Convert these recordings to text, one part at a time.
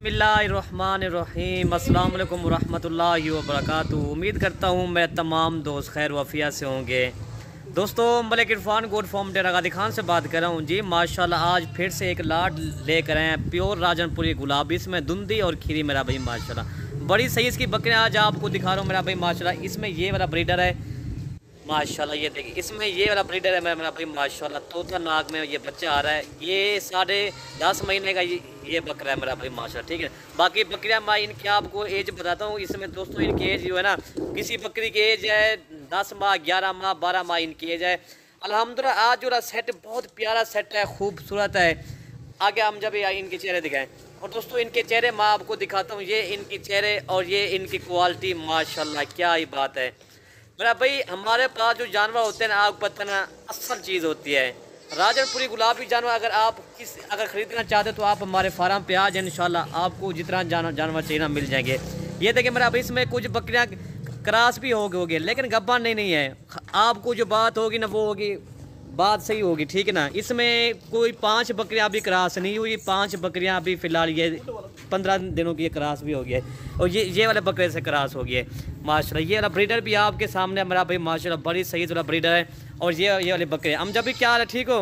बिस्मिल्लाहिर्रहमानिर्रहीम अस्सलाम वालेकुम रहमतुल्लाहि व बरकातुहू। उम्मीद करता हूँ मैं तमाम दोस्त खैर वफ़िया से होंगे। दोस्तों, मलिक इरफान गोट फॉर्म डेरा गादी खान से बात कर रहा हूँ जी। माशाल्लाह आज फिर से एक लाट लेकर आए हैं प्योर राजनपुरी गुलाबी, इसमें धुंधी और खीरी मेरा भाई माशाल्लाह बड़ी सही इसकी बकरियाँ आज आपको दिखा रहा हूँ मेरा भाई माशाल्लाह। इसमें ये वाला ब्रीडर है माशाल्लाह, ये देखिए इसमें ये वाला ब्रीडर है मेरा भाई माशाल्लाह। तोता नाग में ये बच्चा आ रहा है, ये 10.5 महीने का ये बकरा है मेरा भाई माशाल्लाह। ठीक है, बाकी बकरियाँ मैं इनकी आपको एज बताता हूँ। इसमें दोस्तों इनकी एज जो है ना, किसी बकरी की एज है 10 माह, 11 माह, 12 माह इनकी एज है। अल्हम्दुलिल्लाह आज जो सेट बहुत प्यारा सेट है, खूबसूरत है। आगे हम जब इनके चेहरे दिखाएं, और दोस्तों इनके चेहरे मैं आपको दिखाता हूँ। ये इनके चेहरे और ये इनकी क्वालिटी माशाल्लाह, क्या ही बात है मेरा भाई। हमारे पास जो जानवर होते हैं ना, आपको पता ना असल चीज़ होती है राजनपुरी गुलाबी जानवर। अगर ख़रीदना चाहते तो आप हमारे फार्म पे आ जाए, इंशाल्लाह आपको जितना जानवर चाहिए ना मिल जाएंगे। ये देखिए मेरा भाई, इसमें कुछ बकरियाँ क्रॉस भी होगी लेकिन गब्बा नहीं है। आपको जो बात होगी ना वो होगी, बात सही होगी, ठीक है ना। इसमें कोई 5 बकरियाँ अभी क्रॉस नहीं हुई, 5 बकरियाँ अभी फ़िलहाल ये 15 दिनों की ये क्रॉस भी हो गई है, और ये वाले बकरे से क्रॉस हो गई है माशाल्लाह। ये वाला ब्रीडर भी आपके सामने मेरा भाई माशाल्लाह, बड़ी सही वाला ब्रीडर है। और ये वाले बकरे हम जब भी क्या हाल है, ठीक हो?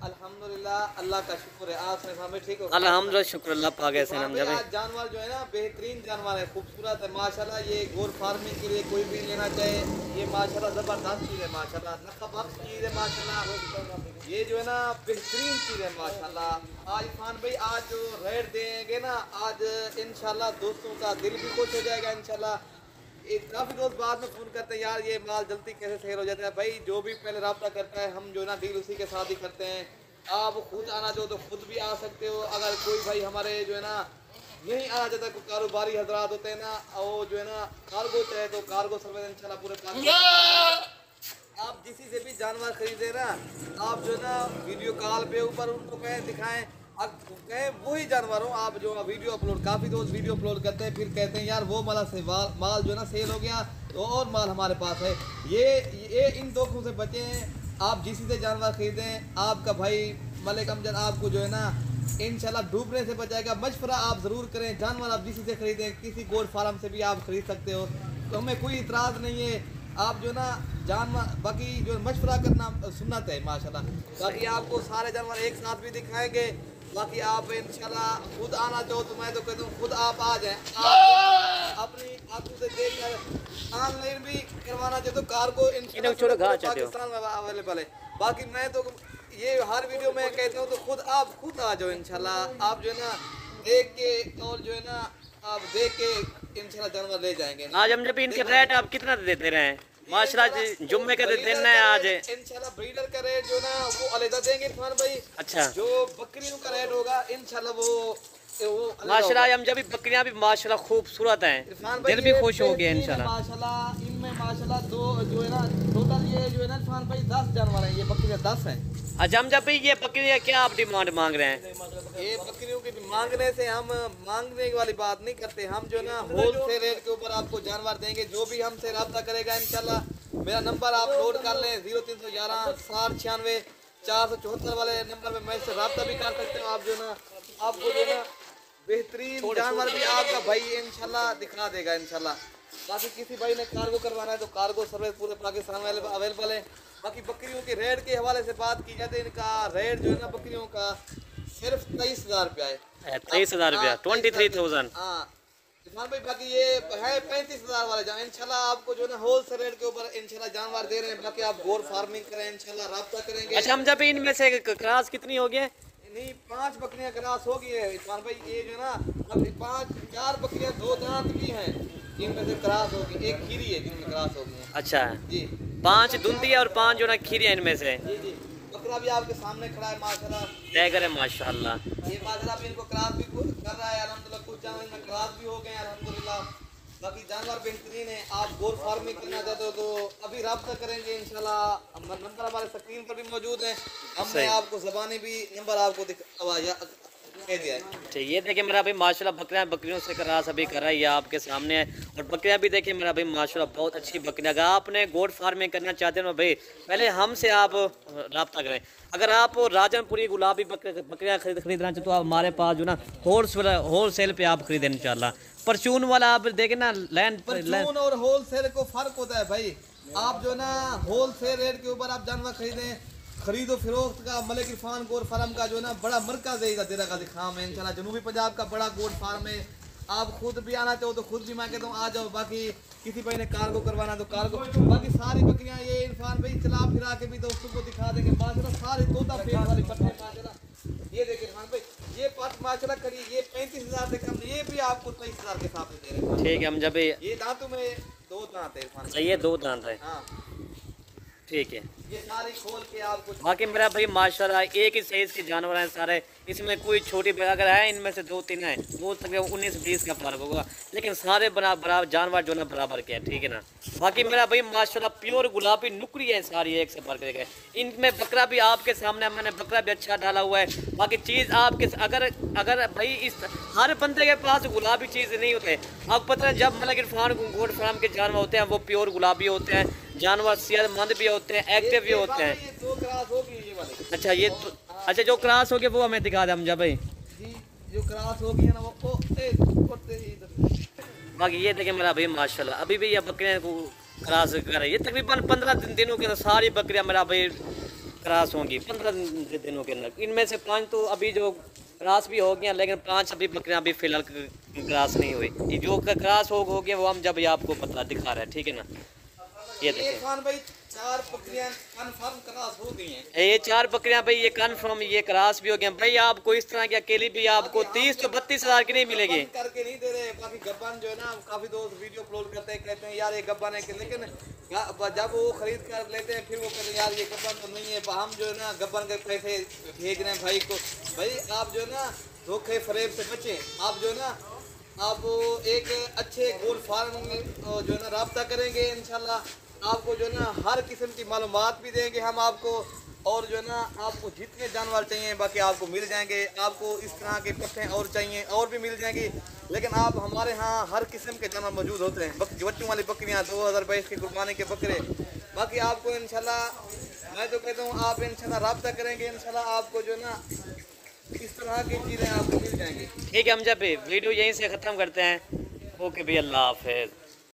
अल्हम्दुलिल्लाह, अल्लाह का शुक्र है। आप में ठीक हो? अल्हम्दुलिल्लाह, शुक्र अल्लाह पाक है। जानवर जो है ना बेहतरीन जानवर है, खूबसूरत है माशाल्लाह। ये गोर फार्मिंग के लिए कोई भी लेना चाहे, ये माशाल्लाह ज़बरदस्त चीज़ है माशाल्लाह, नफ़ाबख्श चीज़ है माशाल्लाह। ये जो है ना बेहतरीन चीज़ है माशाल्लाह। आज खान भाई आज जो रेट देंगे ना, आज इंशाल्लाह दोस्तों का दिल भी खुश हो जाएगा इंशाल्लाह। काफ़ी दोस्त बाद में फ़ोन करते हैं, यार ये माल जल्दी कैसे सेल हो जाता है। भाई जो भी पहले रब्ता करता है, हम जो है ना डील उसी के साथ ही करते हैं। आप खुद आना चाहो तो खुद भी आ सकते हो। अगर कोई भाई हमारे जो है ना नहीं आना चाहता, कोई कारोबारी हजरात होते हैं ना, वो जो है ना कार्गो चाहे तो कार्गो सर्विस इंशाल्लाह पूरे आप जिसी से भी जानवर खरीदे ना, आप जो है ना वीडियो कॉल पे ऊपर उनको कहें, दिखाएं, अब कहें वही जानवर हो। आप जो वीडियो अपलोड, काफ़ी दोस्त वीडियो अपलोड करते हैं, फिर कहते हैं यार वो माल से माल जो है ना सेल हो गया तो और माल हमारे पास है। ये इन धोखों से बचे हैं। आप जिसी से जानवर खरीदें, आपका भाई मलिक अमजद आपको जो है ना इंशाल्लाह डूबने से बचाएगा। मशवरा आप ज़रूर करें, जानवर आप जिसी से खरीदें, किसी गोट फार्म से भी आप खरीद सकते हो, तो हमें कोई इतराज़ नहीं है। आप जो ना जानवर बाकी जो मशवरा करना सुन्नत है माशाल्लाह। बाकी आपको सारे जानवर एक साथ भी दिखाएंगे। बाकी आप इंशाल्लाह खुद आना चाहो तो मैं तो कहता हूँ खुद आप आ जाएं, अपनी आंखों से देख कर। ऑनलाइन भी करवाना चाहे तो कार्गो पाकिस्तान में अवेलेबल है। बाकी मैं तो ये हर वीडियो में कहता हूँ तो खुद आ जाओ इंशाल्लाह। आप जो है ना देख के और जो है ना आप देख के इंशाल्लाह जानवर ले जाएंगे। आज हम जब इनके रेट आप कितना देते रहे माशाल्लाह, जुम्मे का दिन है आज इंशाल्लाह। ब्रीडर का रेट जो ना वो अलग देंगे इरफान भाई। अच्छा, जो बकरियों का रेट होगा इंशाल्लाह वो माशाल्लाह। हम जब भी बकरियां भी माशाल्लाह खूबसूरत हैं, दिल भी खुश हो गया इंशाल्लाह माशाल्लाह। इनमें माशाल्लाह दो जो है ना टोटल ये जो है ना इरफान भाई 10 जानवर हैं, ये बकरियां 10 हैं। अच्छा, हम जब भी ये बकरियां क्या आप डिमांड मांग रहे हैं? ये बकरियों की मांगने से हम मांगने वाली बात नहीं करते, हम जो ना होल सेल रेट के ऊपर आपको जानवर देंगे। जो भी हमसे रब्ता करेगा इंशाल्लाह, मेरा नंबर आप नोट कर लें 0311 6096 474 वाले नंबर में मैं से रब्ता भी कर सकते हो। आप जो ना आपको जो ना बेहतरीन जानवर भी आपका भाई इंशाल्लाह दिखा देगा इंशाल्लाह। बाकी किसी भाई ने कार्गो करवाना है तो कार्गो सर्विस पूरे पाकिस्तान में अवेलेबल है। बाकी बकरियों के रेट के हवाले से बात की जाए तो इनका रेट जो है ना बकरियों का सिर्फ 23,000 रुपया है। 23,000 रुपया, 23,000। हाँ इरफान भाई, बाकी ये है 35,000 वाले जान इंशाल्लाह। आपको जो है ना होल सेल रेट के ऊपर इंशाल्लाह जानवर दे रहे हैं। बाकी आप गोर फार्मिंग करें इंशाल्लाह, रब्ता करेंगे। अच्छा, हम जब इनमें से क्रॉस कितनी हो गई? नहीं 5 बकरियां क्रॉस हो गई है इरफान भाई। ये जो ना अब 4 बकरियां 2 दांत की हैं, इनमें से क्रॉस होगी, एक खीरी है जिनमें क्रॉस हो गई है। अच्छा जी, 5 धुंधी है और 5 जो ना खीरी है इनमें से। जी जी, बकरा भी आपके सामने खड़ा है माशाल्लाह, टाइगर है माशाल्लाह। ये माशाल्लाह भी इनको क्रॉस भी कर रहा है अल्हम्दुलिल्लाह। कुछ जानवर में क्रॉस भी हो गए हैं अल्हम्दुलिल्लाह। बाकी जानवर बेहतरीन है। आप गोर फार्मिंग करना चाहते हो तो अभी रब्ता करेंगे इंशाल्लाह। नंबर हमारे स्क्रीन पर भी मौजूद है, हमने आपको ज़बानी भी नंबर आपको कह दिया है। ठीक, ये देखिए मेरा भाई माशाल्लाह बकरियां बकरियों से क्रास अभी कर रहा है, ये आपके सामने है। और बकरियां भी देखिए मेरा भाई माशाल्लाह बहुत अच्छी बकरियां। अगर आपने गोट फार्मिंग करना चाहते हो ना भाई, पहले हमसे आप रब्ता करें। अगर आप राजनपुरी गुलाबी बकरियां खरीदना चाहते तो आप हमारे पास जो ना होल सेल पे आप खरीदें इंशाल्लाह। परचून वाला आप देखें ना लैंड परचून और होलसेल को फर्क होता है भाई। आप जो ना होलसेल रेट के ऊपर आप जानवर खरीदो फिरोख्त का मलिक इरफान गोट फार्म का जो ना बड़ा मरकज है इधर देरा का दिखाम है इंशाल्लाह। जनूबी पंजाब का बड़ा गोट फार्म है। आप खुद भी आना चाहो तो खुद भी, मैं कहता हूँ आ जाओ। बाकी किसी भाई ने कार्गो करवाना तो कार्गो, बाकी सारी बकरियां ये इरफान भाई चला फिरा के भी दोस्तों को दिखा देंगे माशाल्लाह। सारी तोता फेस वाली पट्टे माशाल्लाह। ये देखिए इरफान भाई, ये पट माशाल्लाह करिए, ये 35,000 से कम, ये भी आपको 23,000 के हिसाब से दे रहे हैं। ठीक है, हम जब ये दांतों में 2 दांत है इरफान। ये 2 दांत है। हाँ ठीक है, ये सारी खोल के आपको। बाकी मेरा भाई माशाल्लाह एक ही साइज के जानवर हैं सारे, इसमें कोई छोटी अगर है इनमें से 2-3 हैं वो तकरीबन 19-20 का फर्क होगा, लेकिन सारे बराबर जानवर जो ना बराबर के हैं। ठीक है ना। बाकी मेरा भाई माशाल्लाह प्योर गुलाबी नुकरी है सारी, एक से बढ़ के। इनमें बकरा भी आपके सामने, मैंने बकरा भी अच्छा डाला हुआ है। बाकी चीज़ आपके अगर भाई इस हर बंदे के पास गुलाबी चीज़ नहीं होते। आपको पता है जब मलिक इरफान गोट फार्म के जानवर होते हैं वो प्योर गुलाबी होते हैं, जानवर सेहतमंद भी होते हैं, एक्टिव भी होते हैं। ये 2 क्रास होगी ये वाली। अच्छा ये तो, अच्छा जो क्रॉस हो गया वो हमें दिखा दे हमजा भाई जी। जो क्रास होगी है ना वो बाकी ये देखें मेरा भाई माशाल्लाह अभी भी ये बकरियां को क्रॉस कर रही है। तकरीबन 15 दिनों के अंदर सारी बकरियां मेरा भाई क्रॉस होंगी 15 दिनों के अंदर। इनमें से 5 तो अभी जो क्रॉस भी हो गया, लेकिन 5 अभी बकरियां अभी फिलहाल क्रॉस नहीं हुई। जो क्रॉस हो गया वो हम जब आपको पता दिखा रहे हैं। ठीक है ना। ये देखिए भाई 4 बकरियां कंफर्म क्रॉस हो गई हैं। ये 4 बकरियां भाई ये कंफर्म ये क्रॉस भी हो गए भाई। आपको इस तरह की अकेली भी आपको 30 से 32,000 की नहीं मिलेगी। करके नहीं दे रहे। काफी गब्बन जो है ना, काफी दोस्त वीडियो अपलोड करते हैं, कहते हैं यार ये गब्बन है, लेकिन जब वो खरीद कर लेते हैं फिर वो कहते हैं यार ये गब्बन तो नहीं है। हम जो है ना गब्बन के पैसे भेज रहे हैं भाई को। भाई आप जो है ना धोखे फरेब से बचें। आप जो है ना आप एक अच्छे गोट फार्म जो है ना रब्ता करेंगे इंशाल्लाह। आपको जो है ना हर किस्म की मालूमात भी देंगे हम आपको, और जो है ना आपको जितने जानवर चाहिए बाकी आपको मिल जाएंगे। आपको इस तरह के पट्टे और चाहिए और भी मिल जाएंगी, लेकिन आप हमारे यहाँ हर किस्म के जानवर मौजूद होते हैं। बच्चों वाली बकरियाँ 2022 के कुर्बानी के बकरे। बाकी आपको इंशाल्लाह मैं तो कहता हूँ आप इंशाल्लाह रब्ता करेंगे इंशाल्लाह आपको जो है ना इस तरह की चीज़ें आपको मिल जाएंगी। ठीक है, हम जब वीडियो यहीं से ख़त्म करते हैं। ओके भाई, अल्लाह हाफिज़।